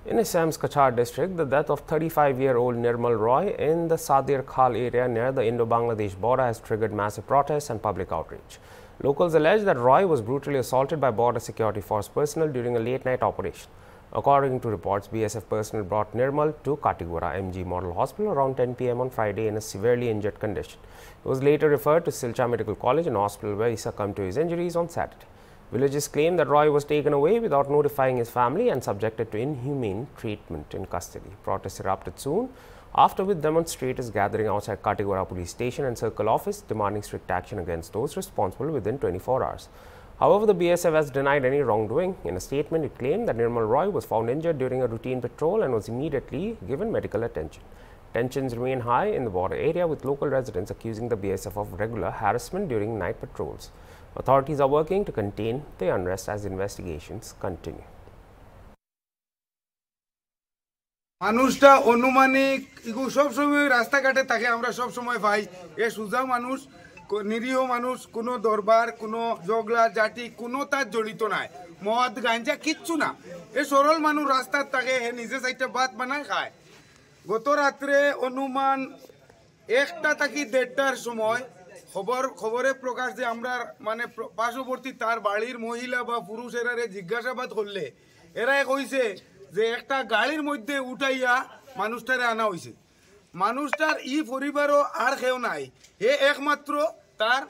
In Assam's Kachar district, the death of 35-year-old Nirmal Roy in the Sadir Khal area near the Indo-Bangladesh border has triggered massive protests and public outrage. Locals allege that Roy was brutally assaulted by border security force personnel during a late-night operation. According to reports, BSF personnel brought Nirmal to Katigora MG Model Hospital around 10 p.m. on Friday in a severely injured condition. He was later referred to Silchar Medical College and Hospital, where he succumbed to his injuries on Saturday. Villagers claim that Roy was taken away without notifying his family and subjected to inhumane treatment in custody. Protests erupted soon after, with demonstrators gathering outside Katigora Police Station and Circle Office demanding strict action against those responsible within 24 hours. However, the BSF has denied any wrongdoing. In a statement, it claimed that Nirmal Roy was found injured during a routine patrol and was immediately given medical attention. Tensions remain high in the border area, with local residents accusing the BSF of regular harassment during night patrols. Authorities are working to contain the unrest as investigations continue. মানুষটা অনুমানিক এগুলো সব সময় রাস্তাঘাটে থাকে আমরা সব সময় পাই এ সুজা মানুষ নিরীহ মানুষ কোনো দরবার কোনো জগলা জাতি কোনো তার জড়িত নাই মদ গাঞ্জা কিচ্ছু না এ সরল মানুষ রাস্তার থাকে হে নিজে চাইটা ভাত বানায় খায় গত রাত্রে অনুমান 1টা থেকে 1:30টার সময় খবরে প্রকাশ যে আমরা মানে পার্শ্ববর্তী তার বাড়ির মহিলা বা পুরুষেরা জিজ্ঞাসাবাদ করলে এরা কইছে যে একটা গাড়ির মধ্যে উঠাইয়া মানুষটারে আনা হয়েছে মানুষটার ই পরিবারও আর কেউ নাই হে একমাত্র তার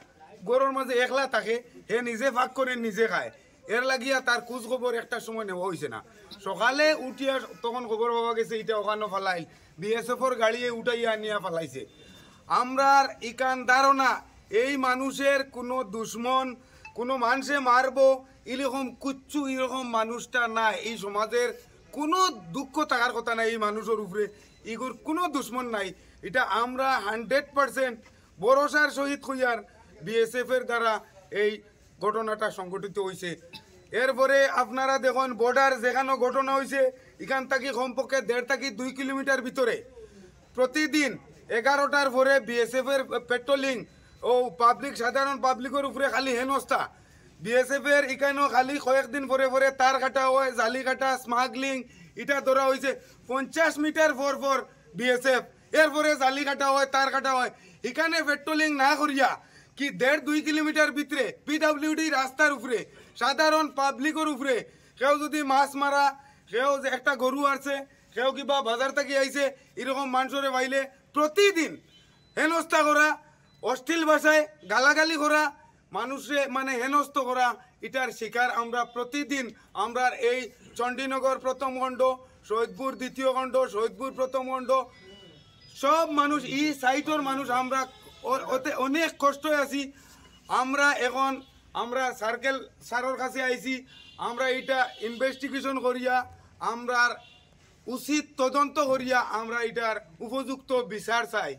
গরুর মাঝে একলা থাকে হে নিজে ভাগ করে নিজে খায় এর লাগিয়া তার খোঁজ খবর একটা সময় নেওয়া হয়েছে না সকালে উঠিয়া তখন খবর পাওয়া গেছে এটা ওখানে ফালাইল বিএসএফর গাড়িয়ে উঠাইয়া আনিয়া ফালাইছে আমরার ইকান ধারণা এই মানুষের কোনো দুশ্মন কোনো মানুষে মারবো এরকম কুচ্ছু এরকম মানুষটা নাই এই সমাজের কোনো দুঃখ থাকার কথা নাই এই মানুষের উপরে এগুর কোনো দুশ্মন নাই এটা আমরা 100% ভরসার সহিত হইয়ার বিএসএফের দ্বারা এই ঘটনাটা সংঘটিত হয়েছে এরপরে আপনারা দেখুন বর্ডার যেখানে ঘটনা হয়েছে এখান থেকে কমপক্ষে 1.5 থেকে 2 কিলোমিটার ভিতরে প্রতিদিন 11টার পরে বিএসএফের পেট্রোলিং ও পাবলিক সাধারণ পাবলিকের উপরে খালি হেনস্থা বিএসএফের এখানেও খালি কয়েকদিন পরে পরে তার কাটা হয় জালি কাটা স্মাগলিং এটা ধরা হয়েছে 50 মিটার পর বিএসএফ এরপরে জালি কাটা হয় তার কাটা হয় এখানে পেট্রোলিং না করিয়া কি 1.5-2 কিলোমিটার ভিতরে পিডব্লিউডি রাস্তার উপরে সাধারণ পাবলিকের উপরে কেউ যদি মাছ মারা কেউ একটা গরু আছে কেউ কিবা বাজার থেকে আইছে এরকম মানুষরে পাইলে প্রতিদিন হেনস্থা করা অশ্লীল ভাষায় গালাগালি করা মানুষে মানে হেনস্থ করা এটার শিকার আমরা প্রতিদিন আমরা এই চণ্ডীনগর প্রথম খণ্ড শহীদপুর দ্বিতীয় খণ্ড শহীদপুর প্রথম খণ্ড সব মানুষ এই সাইটের মানুষ আমরা ওতে অনেক কষ্টে আছি আমরা এখন আমরা সার্কেল স্যারের কাছে আইছি আমরা এটা ইনভেস্টিগেশন করিয়া আমরা উচিত তদন্ত করিয়া আমরা এটার উপযুক্ত বিচার চাই